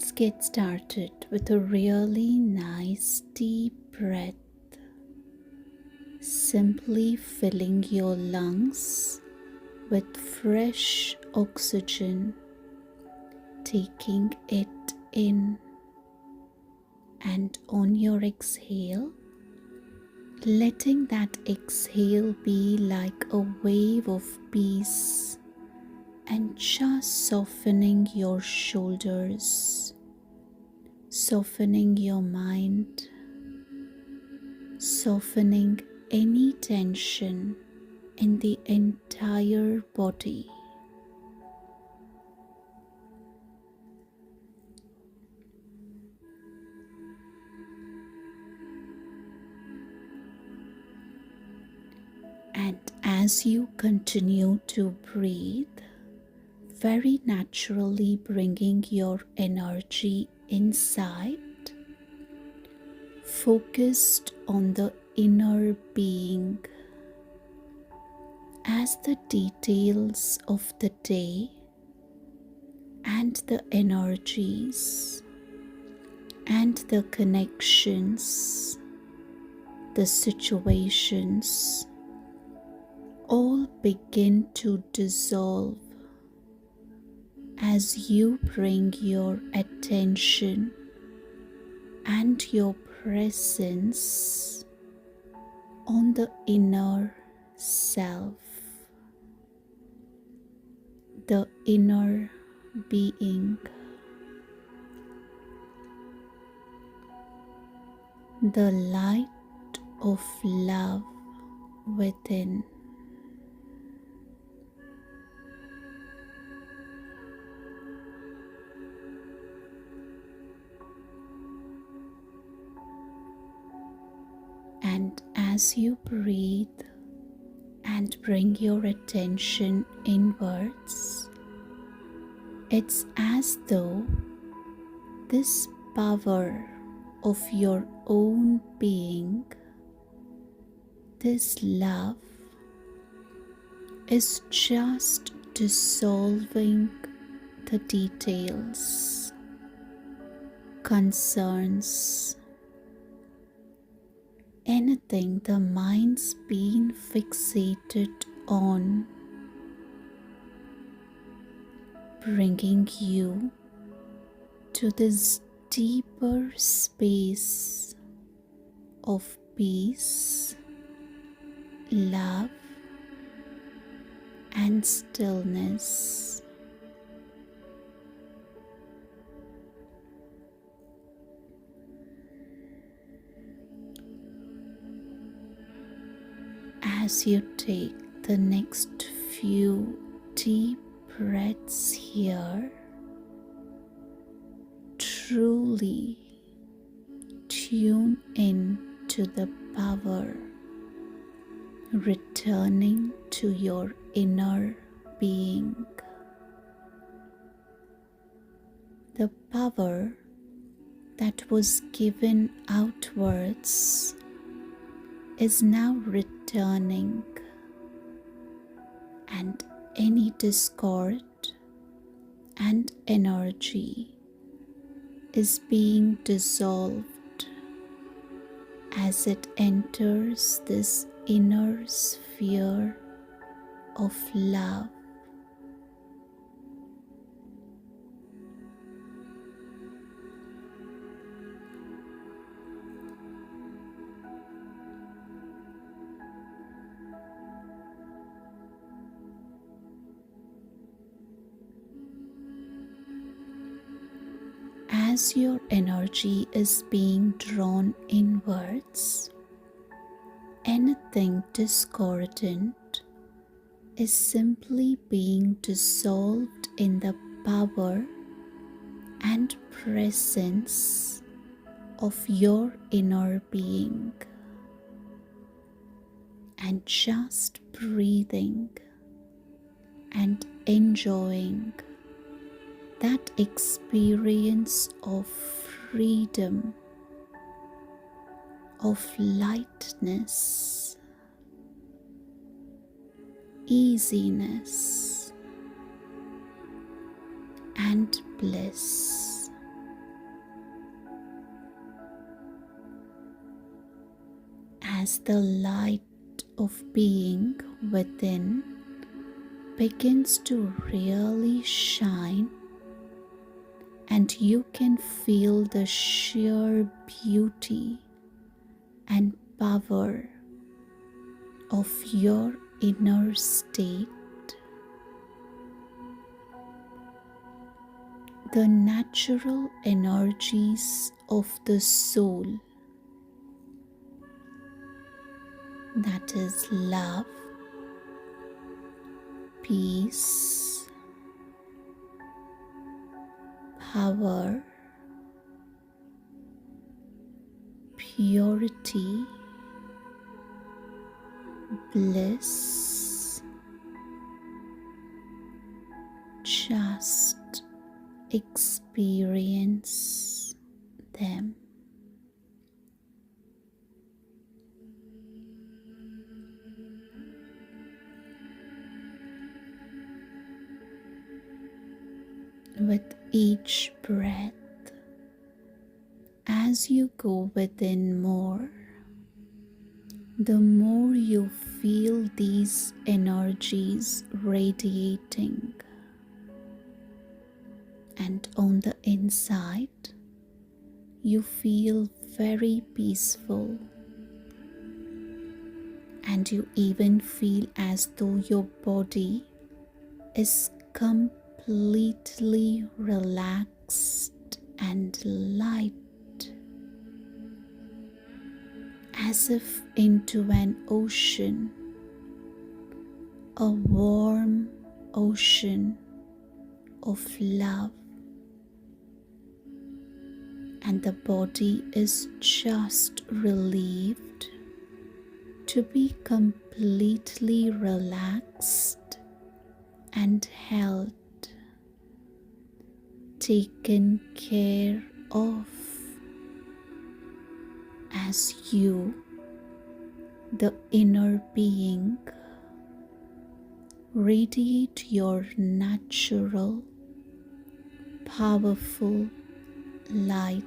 Let's get started with a really nice deep breath, simply filling your lungs with fresh oxygen, taking it in, and on your exhale, letting that exhale be like a wave of peace and just softening your shoulders, softening your mind, softening any tension in the entire body. And as you continue to breathe, very naturally bringing your energy inside, focused on the inner being, as the details of the day and the energies and the connections, the situations all begin to dissolve as you bring your attention and your presence on the inner self, the inner being, the light of love within. And as you breathe and bring your attention inwards, it's as though this power of your own being, this love, is just dissolving the details, concerns, anything the mind's been fixated on, bringing you to this deeper space of peace, love, and stillness. As you take the next few deep breaths here, truly tune in to the power, returning to your inner being. The power that was given outwards is now returning, and any discord and energy is being dissolved as it enters this inner sphere of love. As your energy is being drawn inwards, anything discordant is simply being dissolved in the power and presence of your inner being, and just breathing and enjoying that experience of freedom, of lightness, easiness, and bliss. as the light of being within begins to really shine, and you can feel the sheer beauty and power of your inner state. The natural energies of the soul, that is love, peace, power, purity, bliss, just experience them. With each breath, as you go within more, the more you feel these energies radiating, and on the inside, you feel very peaceful, and you even feel as though your body is completely relaxed and light, as if into an ocean, a warm ocean of love, and the body is just relieved to be completely relaxed and held, taken care of, as you, the inner being, radiate your natural, powerful light.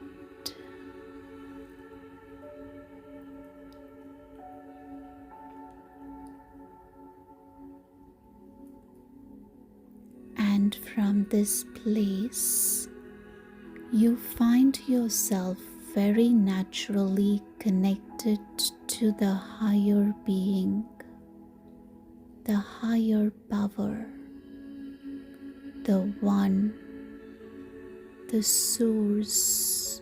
And from this place, you find yourself very naturally connected to the higher being, the higher power, the one, the source.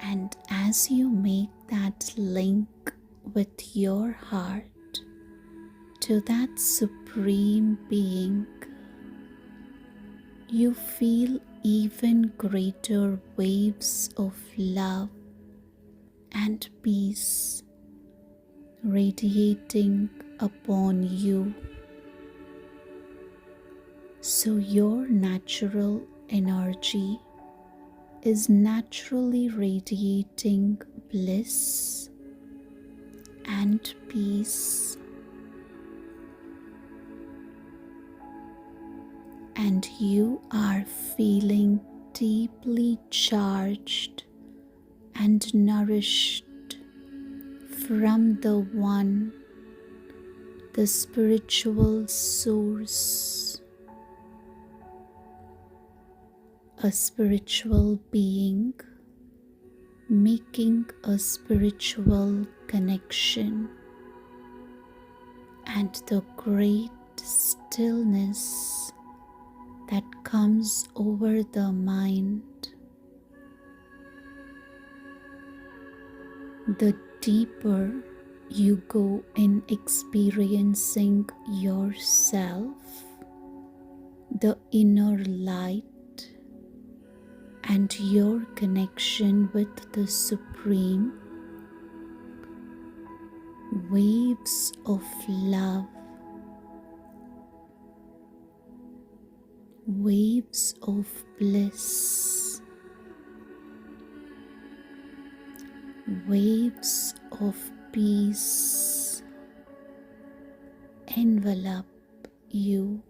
And as you make that link with your heart to that supreme being, you feel even greater waves of love and peace radiating upon you. So your natural energy is naturally radiating bliss and peace, and you are feeling deeply charged and nourished from the one, the spiritual source, a spiritual being making a spiritual connection, and the great stillness that comes over the mind, the deeper you go in experiencing yourself, the inner light and your connection with the Supreme, waves of love, waves of bliss, waves of peace envelop you.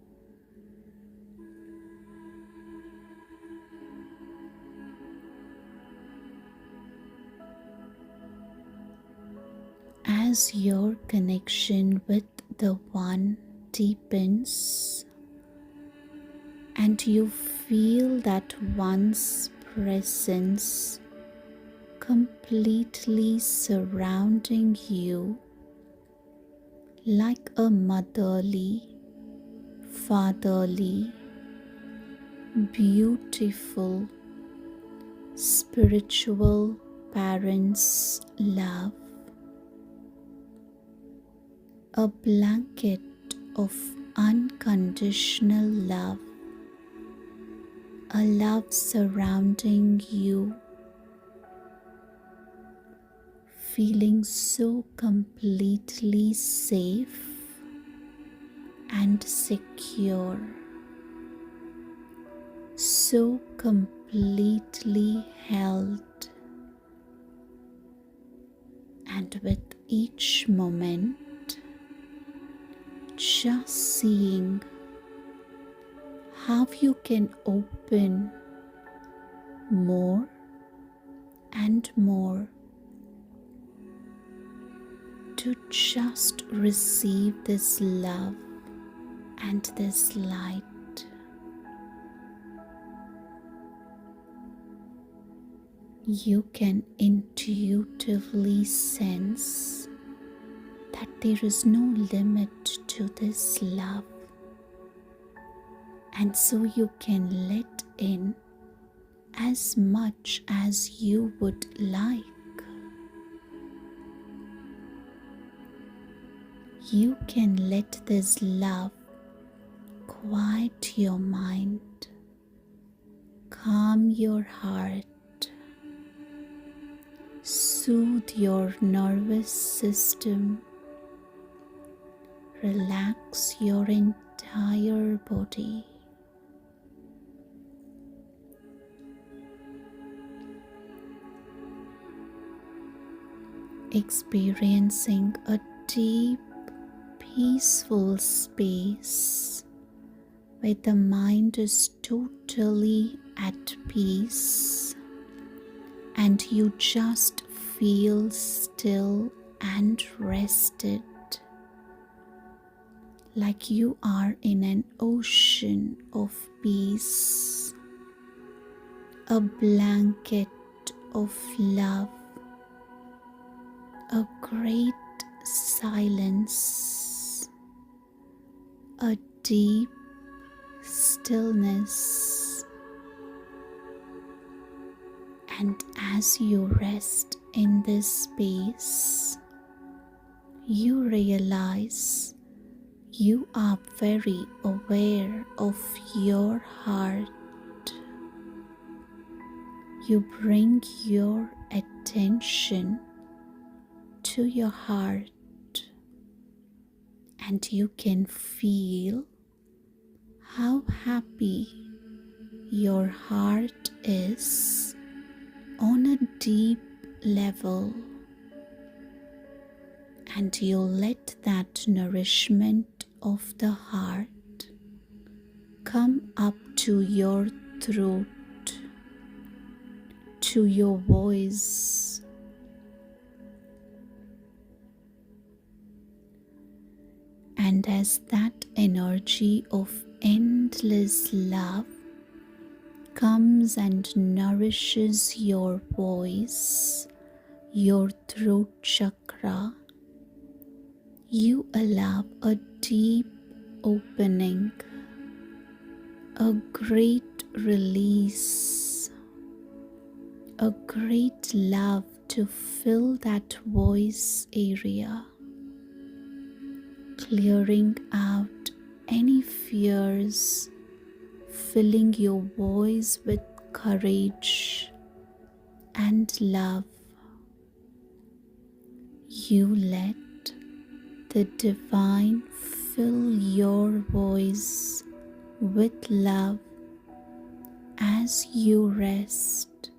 as your connection with the One deepens and you feel that One's presence completely surrounding you like a motherly, fatherly, beautiful, spiritual parents' love, a blanket of unconditional love, a love surrounding you, feeling so completely safe and secure, so completely held, and with each moment just seeing how you can open more and more to just receive this love and this light. You can intuitively sense that there is no limit to this love, and so you can let in as much as you would like. You can let this love quiet your mind, calm your heart, soothe your nervous system, relax your entire body. Experiencing a deep, peaceful space where the mind is totally at peace and you just feel still and rested, like you are in an ocean of peace, a blanket of love, a great silence, a deep stillness. And as you rest in this space, you realize you are very aware of your heart. You bring your attention to your heart and you can feel how happy your heart is on a deep level, and you let that nourishment of the heart come up to your throat, to your voice, and as that energy of endless love comes and nourishes your voice, your throat chakra, you allow a deep opening, a great release, a great love to fill that voice area, clearing out any fears, filling your voice with courage and love. You let the divine fill your voice with love as you rest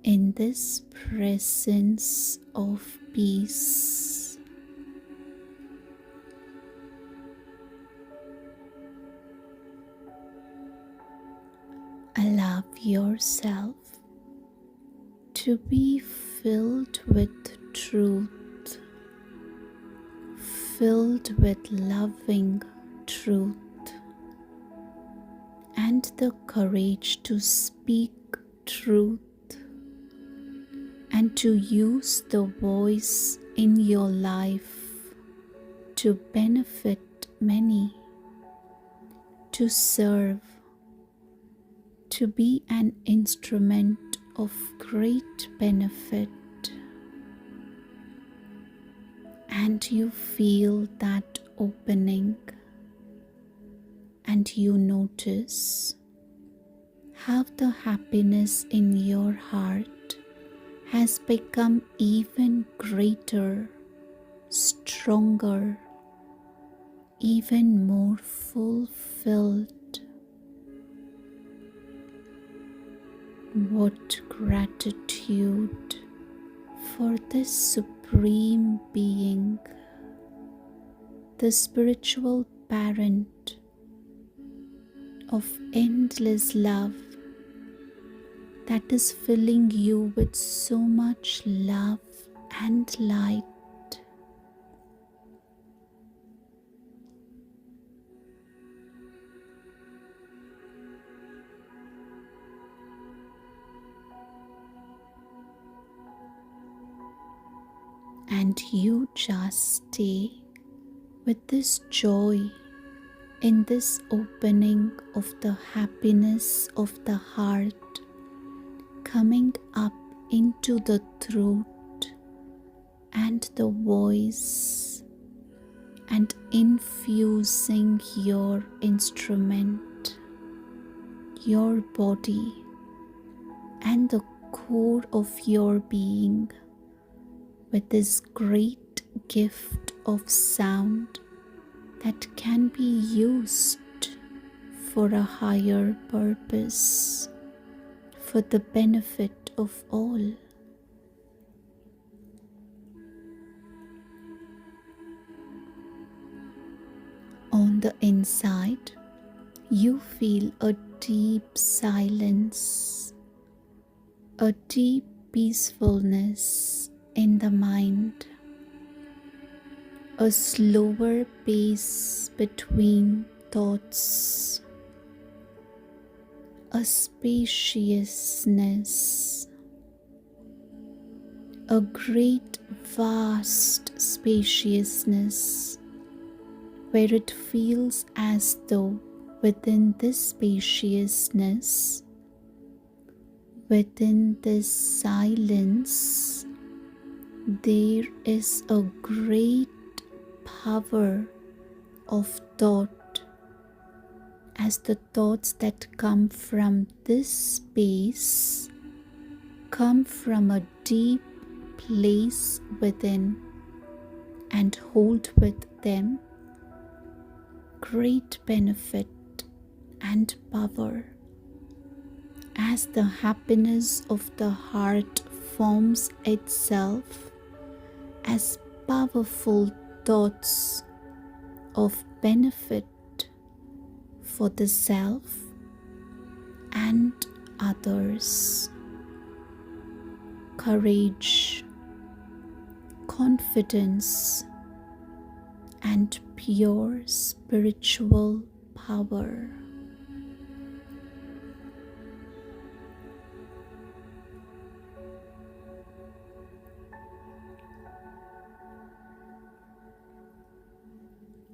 in this presence of peace. Allow yourself to be filled with truth, filled with loving truth and the courage to speak truth and to use the voice in your life to benefit many, to serve, to be an instrument of great benefit. And you feel that opening, and you notice how the happiness in your heart has become even greater, stronger, even more fulfilled. What gratitude for this Supreme Being, the spiritual parent of endless love that is filling you with so much love and light. And you just stay with this joy in this opening of the happiness of the heart, coming up into the throat and the voice and infusing your instrument, your body and the core of your being with this great gift of sound that can be used for a higher purpose, for the benefit of all. On the inside, you feel a deep silence, a deep peacefulness in the mind, a slower pace between thoughts, a spaciousness, a great vast spaciousness where it feels as though within this spaciousness, within this silence, there is a great power of thought, as the thoughts that come from this space come from a deep place within and hold with them great benefit and power, as the happiness of the heart forms itself as powerful thoughts of benefit for the self and others. Courage, confidence, and pure spiritual power.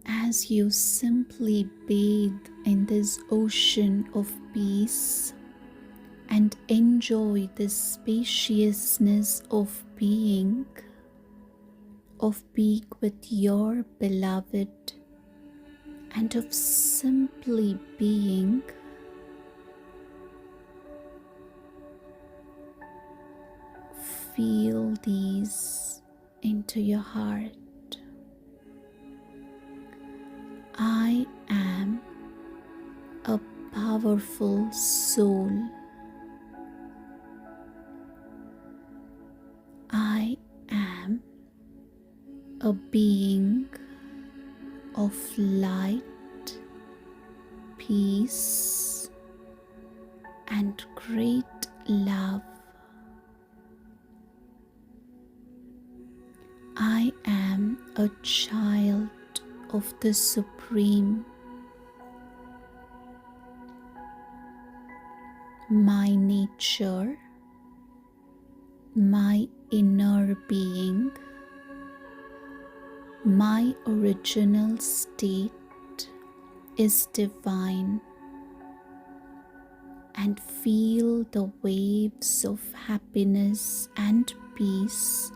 As you simply bathe in this ocean of peace and enjoy this spaciousness of being with your beloved, and of simply being, feel these into your heart. I am a powerful soul. I am a being of light, peace, and great love. I am a child of the Supreme. My nature, my inner being, my original state is divine, and feel the waves of happiness and peace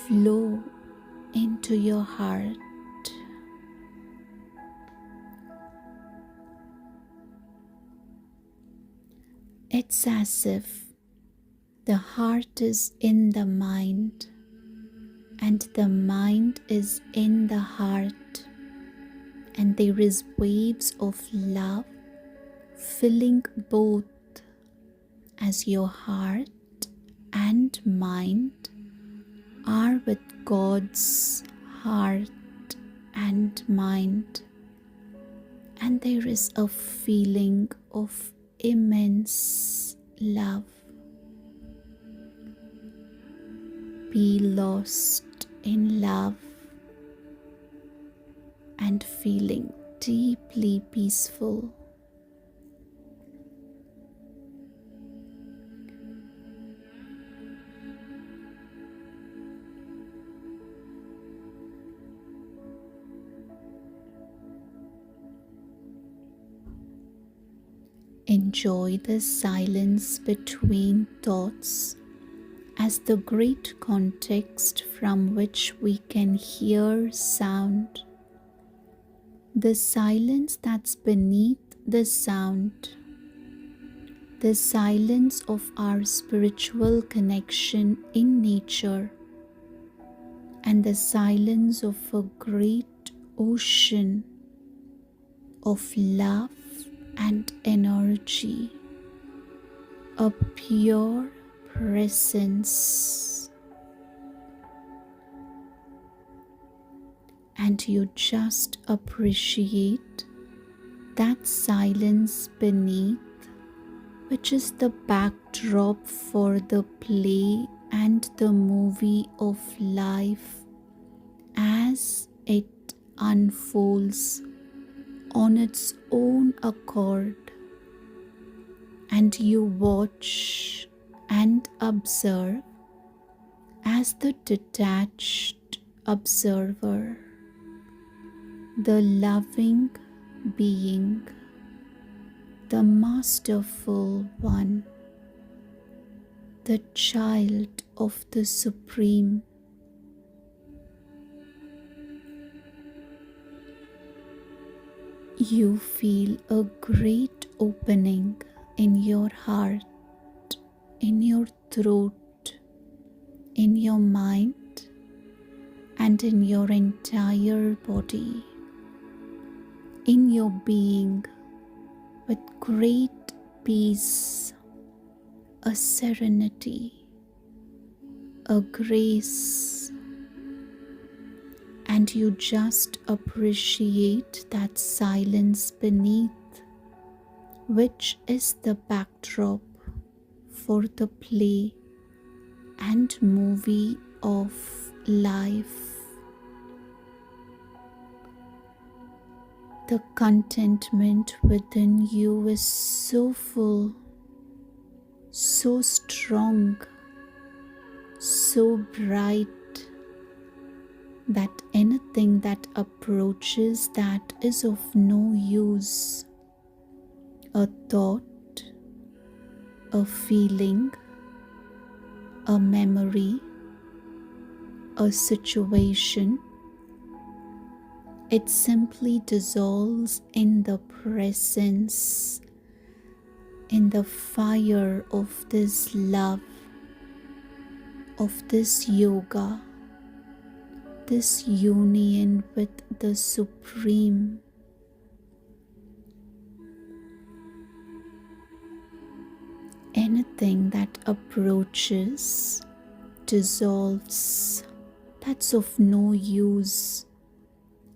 flow into your heart. It's as if the heart is in the mind and the mind is in the heart, and there is waves of love filling both, as your heart and mind are with God's heart and mind, and there is a feeling of immense love. Be lost in love and feeling deeply peaceful. Enjoy the silence between thoughts as the great context from which we can hear sound. The silence that's beneath the sound. The silence of our spiritual connection in nature, and the silence of a great ocean of love and energy, a pure presence. And you just appreciate that silence beneath, which is the backdrop for the play and the movie of life as it unfolds on its own accord, and you watch and observe as the detached observer, the loving being, the masterful one, the child of the Supreme. You feel a great opening in your heart, in your throat, in your mind, and in your entire body, in your being, with great peace, a serenity, a grace, and you just appreciate that silence beneath, which is the backdrop for the play and movie of life. The contentment within you is so full, so strong, so bright, that anything that approaches that is of no use. A thought, a feeling, a memory, a situation, it simply dissolves in the presence, in the fire of this love, of this yoga, this union with the Supreme. Anything that approaches dissolves, that's of no use,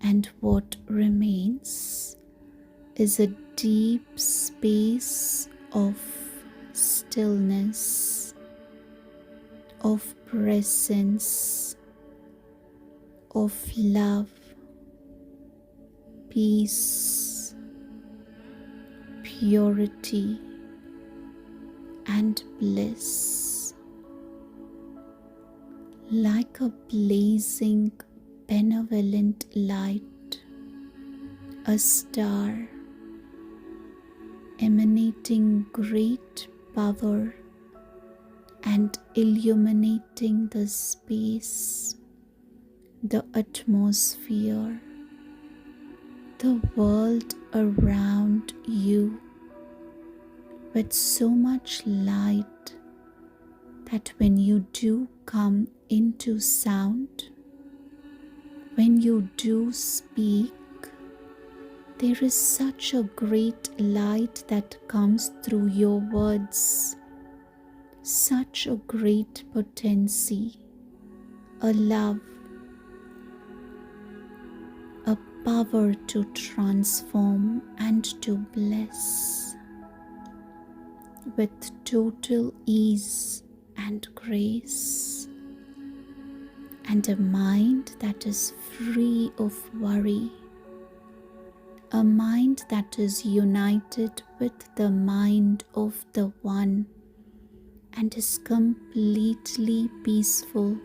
and what remains is a deep space of stillness, of presence, of love, peace, purity, and bliss, like a blazing, benevolent light, a star emanating great power and illuminating the space, the atmosphere, the world around you with so much light that when you do come into sound, when you do speak, there is such a great light that comes through your words, such a great potency, a love, a power to transform and to bless with total ease and grace, and a mind that is free of worry, a mind that is united with the mind of the One and is completely peaceful,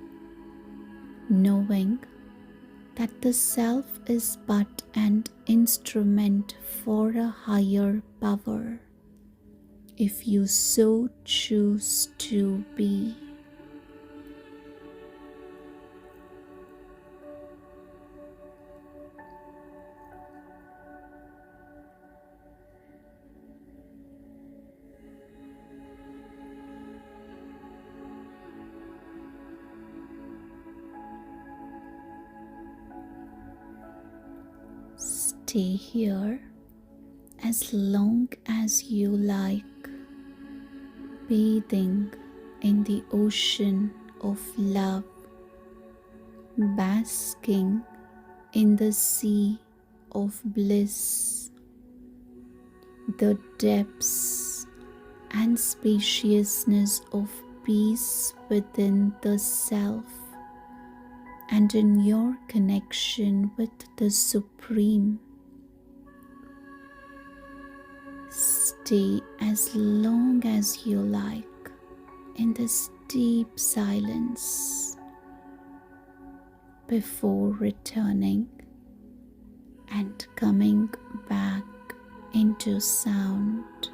knowing that the self is but an instrument for a higher power, if you so choose to be. Stay here as long as you like, bathing in the ocean of love, basking in the sea of bliss, the depths and spaciousness of peace within the self, and in your connection with the Supreme. Stay as long as you like in this deep silence before returning and coming back into sound.